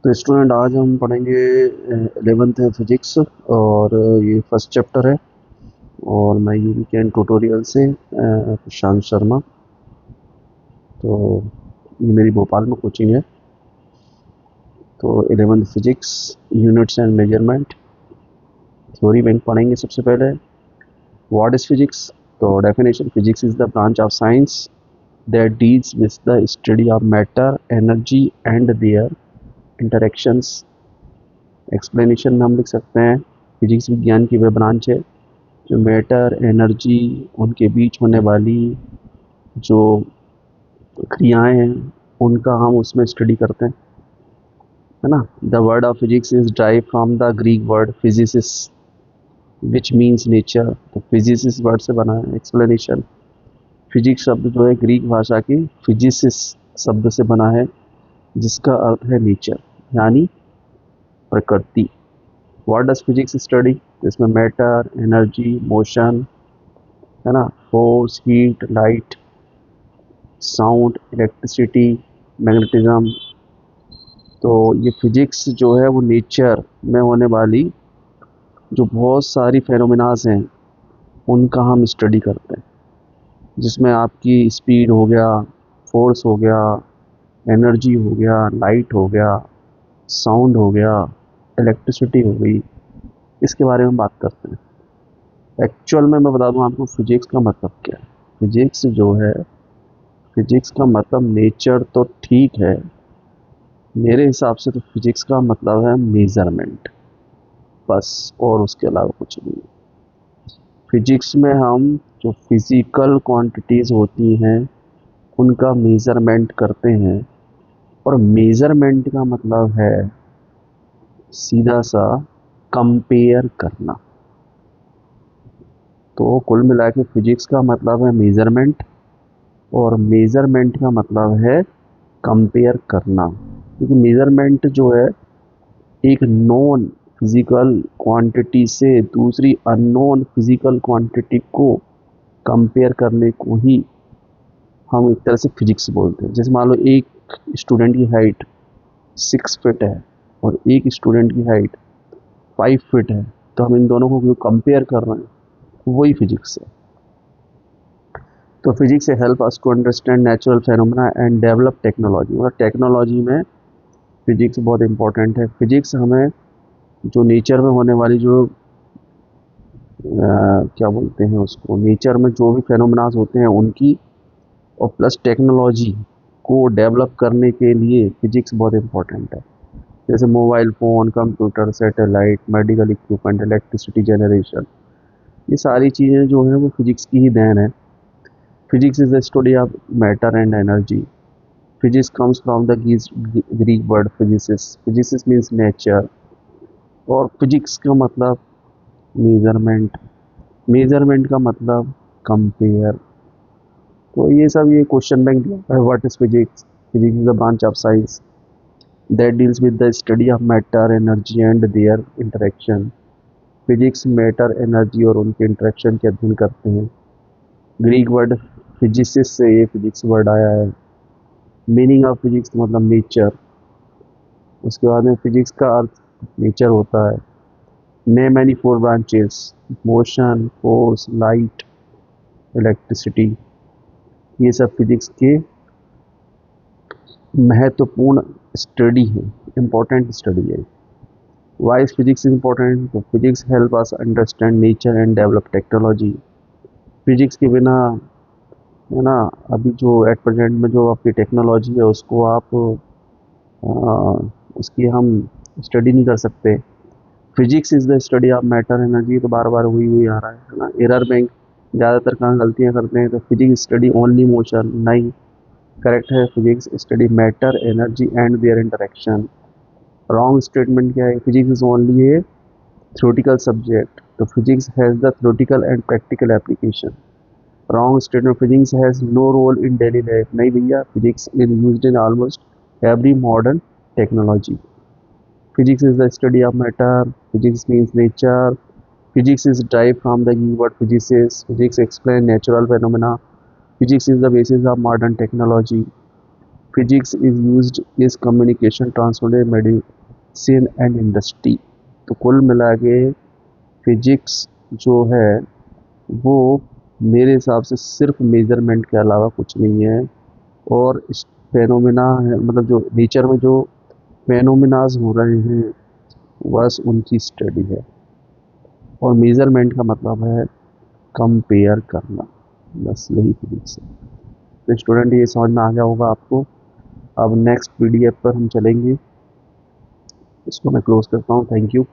तो स्टूडेंट आज हम पढ़ेंगे 11th है फिजिक्स। और ये फर्स्ट चैप्टर है। और मैं यूवीकेन ट्यूटोरियल से प्रशांत शर्मा। तो ये मेरी भोपाल में कोचिंग है। तो 11th physics, units and measurement, theory bank पढ़ेंगे सबसे पहले। What is physics? तो definition: physics is the branch of science that deals with the study of matter, energy and their interactions. Explanation में हम लिख सकते हैं फिजिक्स विज्ञान की वह ब्रांच है जो मैटर, एनर्जी, उनके बीच होने वाली जो क्रियाएं हैं उनका हम उसमें स्टडी करते हैं, है ना। The word of physics is drive from the Greek word physis which means nature. तो फिजिसिस वर्ड से बना है। एक्सप्लेनेशन: फिजिक्स शब्द जो है ग्रीक भाषा की फिजिसिस शब्द से बना है जिसका अर्थ है नेचर, यानी प्रकृति। What does physics study? इसमें मैटर, एनर्जी, मोशन, है ना, force, heat, light, sound, electricity, magnetism. तो ये फिजिक्स जो है वो नेचर में होने वाली जो बहुत सारी फेनोमेनाज हैं उनका हम स्टडी करते हैं, जिसमें आपकी स्पीड हो गया, फोर्स हो गया, एनर्जी हो गया, लाइट हो गया, साउंड हो गया, इलेक्ट्रिसिटी हो गई। इसके बारे में बात करते हैं। एक्चुअल में मैं बता दूं आपको फिजिक्स का मतलब क्या है। फिजिक्स जो है, फिजिक्स का मतलब नेचर तो ठीक है, मेरे हिसाब से तो फिजिक्स का मतलब है मेजरमेंट, बस, और उसके अलावा कुछ नहीं। फिजिक्स में हम जो फिजिकल क्वांटिटीज होती हैं उनका मेजरमेंट करते हैं। और मेजरमेंट का मतलब है सीधा सा कंपेयर करना। तो कुल मिला के फिजिक्स का मतलब है मेजरमेंट, और मेजरमेंट का मतलब है कंपेयर करना। क्योंकि मेजरमेंट जो है एक नोन फिजिकल क्वांटिटी से दूसरी अननोन फिजिकल क्वांटिटी को कंपेयर करने को ही हम एक तरह से फिजिक्स बोलते हैं। जैसे मान लो एक स्टूडेंट की हाइट 6 फीट है और एक स्टूडेंट की हाइट 5 फीट है, तो हम इन दोनों को जो कंपेयर कर रहे हैं वही फिजिक्स है। तो फिजिक्स से help us to understand natural phenomena and develop technology. मतलब टेक्नोलॉजी में फिजिक्स बहुत इंपॉर्टेंट है। फिजिक्स हमें जो नेचर में होने वाली जो क्या बोलते हैं उसको, नेचर में जो भी फेनोमेनाज होते हैं उनकी, और प्लस टेक्नोलॉजी को डेवलप करने के लिए फिजिक्स बहुत इंपॉर्टेंट है। जैसे mobile phone, computer, satellite, medical equipment, electricity generation, ये सारी चीज़ें जो हैं वो फिजिक्स की ही देन है। Physics is the study of matter and energy. Physics comes from the Greek word physis. Physis means nature, और फिजिक्स का मतलब मेजरमेंट, मेजरमेंट का मतलब कंपेयर। तो ये सब ये क्वेश्चन बैंक दिया है। What is physics? Physics is the branch of science that deals with the study of matter, energy and their interaction. Physics matter, energy और उनके इंटरेक्शन के अध्ययन करते हैं। ग्रीक वर्ड फिजिसिस से ये फिजिक्स वर्ड आया है। मीनिंग ऑफ फिजिक्स मतलब नेचर। उसके बाद में फिजिक्स का अर्थ नेचर होता है। Name any 4 branches: motion, force, light, electricity. ये सब फिजिक्स के महत्वपूर्ण स्टडी है, इम्पोर्टेंट स्टडी है। Why is physics important? तो physics help us understand nature and develop technology. Physics के बिना, है ना, अभी जो एट प्रेजेंट में जो आपकी टेक्नोलॉजी है उसको आप उसकी हम स्टडी नहीं कर सकते। Physics is the study of matter, energy, तो बार बार वही वही आ रहा है ना। एरर बैंक ज़्यादातर कहाँ गलतियाँ करते हैं? तो फिजिक्स स्टडी ओनली मोशन, नहीं, करेक्ट है। Physics study matter, energy and their interaction. Wrong statement क्या है? Physics is only a theoretical subject. तो physics has the theoretical and practical application. Wrong statement: physics has no role in daily life. नहीं भैया, physics is used in almost every modern technology. Physics is the study of matter. Physics means nature. Physics is derived from the Greek word physicist. Physics explain natural phenomena. Physics is the basis of modern technology. Physics is used is communication transport medicine and industry. तो कुल मिला के physics जो है वो मेरे हिसाब से सिर्फ मेजरमेंट के अलावा कुछ नहीं है। और इस फेनोमिना है, मतलब जो नेचर में जो फेनोमिनाज हो रहे हैं बस उनकी स्टडी है। और मेजरमेंट का मतलब है कंपेयर करना, बस यही फिजिक्स है। तो स्टूडेंट ये समझ में आ गया होगा आपको। अब नेक्स्ट पीडीएफ पर हम चलेंगे। इसको मैं क्लोज करता हूँ। Thank you.